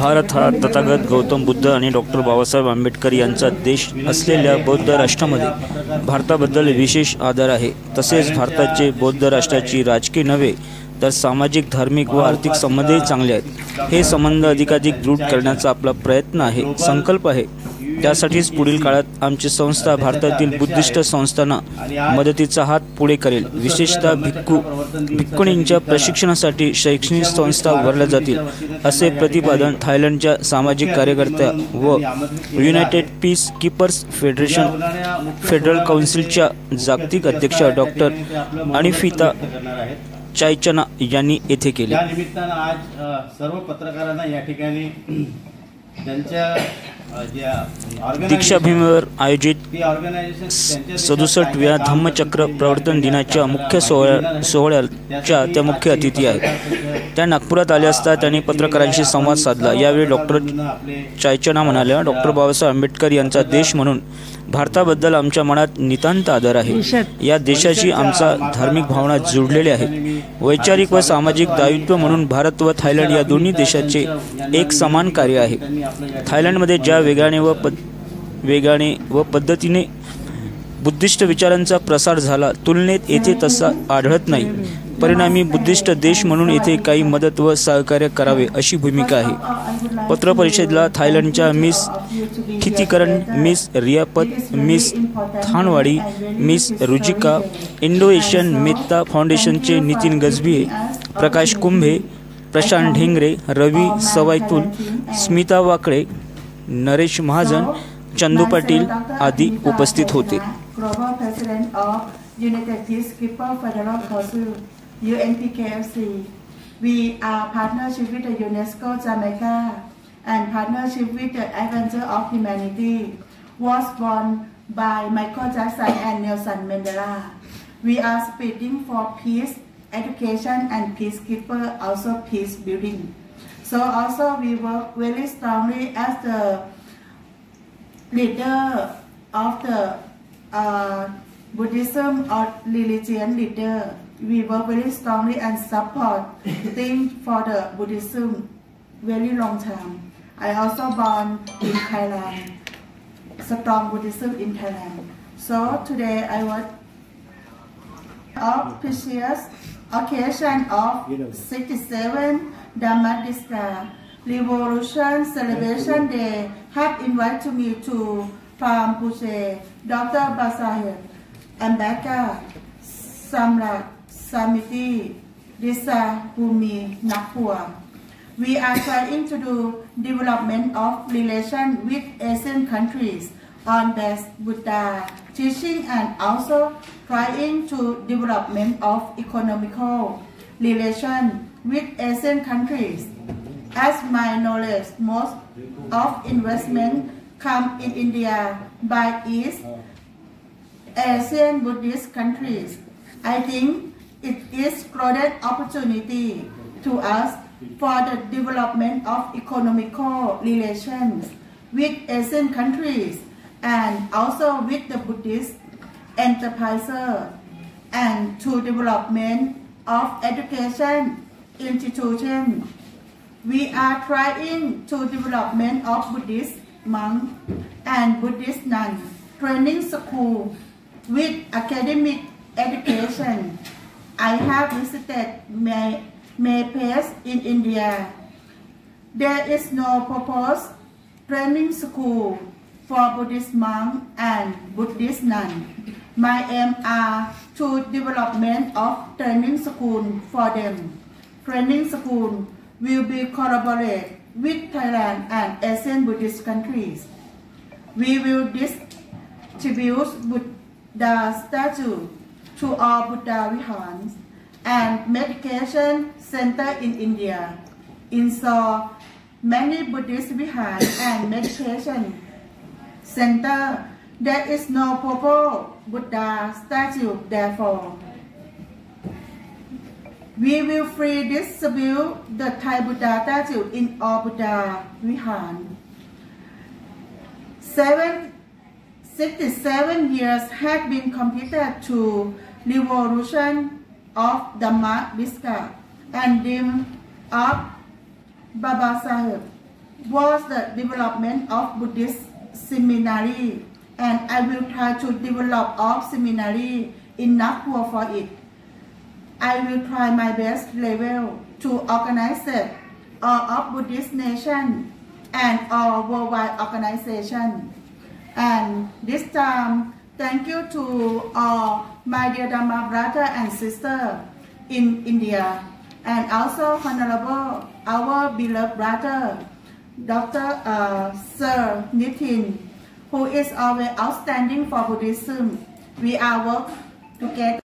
भारत हा तथागत गौतम बुद्ध आणि डॉक्टर बाबासाहेब आंबेडकर यांचा देश असलेल्या बौद्ध राष्ट्रामध्ये भारताबद्दल विशेष आदर आहे। तसेच भारताचे बौद्ध राष्ट्राची राजकीय नव्हे तर सामाजिक, धार्मिक व आर्थिक संबंधही चांगले आहेत। हे संबंध अधिकाधिक दृढ करण्याचा आपला प्रयत्न आहे, संकल्प आहे। त्यासाठीच पुढील काळात आमची संस्था भारतातील बुद्धिस्ट संस्थांना मदतीचा हात पुढे करेल। विशेषतः भिक्खुनींच्या प्रशिक्षणासाठी शैक्षणिक संस्था उभारल्या जातील, असे प्रतिपादन थायलंडच्या सामाजिक कार्यकर्त्या व युनायटेड पीस कीपर्स फेडरल काउन्सिलच्या जागतिक अध्यक्ष डॉक्टर अनिफिता चायचना यांनी येथे केले। या निमित्तानं आज सर्व पत्रकारांना या ठिकाणी दीक्षाभूमीवर आयोजित 67व्या धम्मचक्र प्रवर्तन दिनाच्या मुख्य सोहळ्याच्या त्या मुख्य अतिथी आहेत। त्या नागपुरात आल्या असता त्यांनी पत्रकारांशी संवाद साधला। यावेळी डॉक्टर चायचना म्हणाल्या, डॉक्टर बाबासाहेब आंबेडकर यांचा देश म्हणून भारताबद्दल आमच्या मनात नितांत आदर आहे। या देशाची आमचा धार्मिक भावना जुळलेली आहे। वैचारिक व सामाजिक दायित्व म्हणून भारत व थायलंड या दोन्ही देशाचे एक समान कार्य आहे। थायलंडमध्ये ज्या वेगाने व पद्धतीने बुद्धिस्ट विचारांचा प्रसार झाला, तुलनेत येथे तसा आढळत नाही। परिणामी बुद्धिस्ट देश म्हणून येथे काही मदत व सहकार्य करावे अशी भूमिका आहे। पत्रपरिषदेला थायलंडच्या Miss Khitikaran, Miss Riyapat, Miss Thanwadi, Miss Rujika, Indo Asian Metta फाउंडेशनचे नितीन गजभिये, प्रकाश कुंभे, प्रशांत ढेंगरे, रवी सवायतुल, स्मिता वाकळे, नरेश महाजन, चंदू पाटील आदी उपस्थित होते। UNPKFC. We are partnership with the UNESCO Jamaica and partnership with the Adventure of Humanity was born by Michael Jackson and Nelson Mandela. We are speaking for peace, education and peacekeeper, also peace building. So also we work very strongly as the leader of the Buddhism or religion leader. We work very strongly and support things for the Buddhism very long time. I also born in Thailand, strong Buddhism in Thailand. So today I was auspicious occasion of 67 Dhammadista Revolution Celebration Day have invited me to Pham Puche, Dr. Babasaeb Ambedkar Samrat Samiti Disa Bhumi Nagpur. We are trying to do development of relation with Asian countries on best Buddha teaching and also trying to development of economical relation with Asian countries. As my knowledge, most of investment come in India by East Asian Buddhist countries. I think it is great opportunity to us for the development of economical relations with Asian countries and also with the Buddhist enterprises and to development of education institution. We are trying to development of Buddhist monk and Buddhist nun training school with academic education. I have visited many places in India. There is no proposed training school for Buddhist monk and Buddhist nun. My aim are to development of training school for them. Training school will be collaborate with Thailand and Asian Buddhist countries. We will distribute Buddha statue to all Buddha Vihars and meditation center in India. Install many Buddhist Vihars and meditation center. There is no proper Buddha statue, therefore. We will free distribute the Thai Buddha statue in all Buddha Vihars. 67 years have been completed to revolution of Dhammadista and dream of Babasaheb was the development of Buddhist seminary, and I will try to develop all seminary in Nagpur for it. I will try my best level to organize it all of Buddhist nation and all worldwide organization. And this time, thank you to all my dear Dhamma brother and sister in India, and also Honorable our beloved brother, Dr. Sir Nitin, who is always outstanding for Buddhism. We are work together.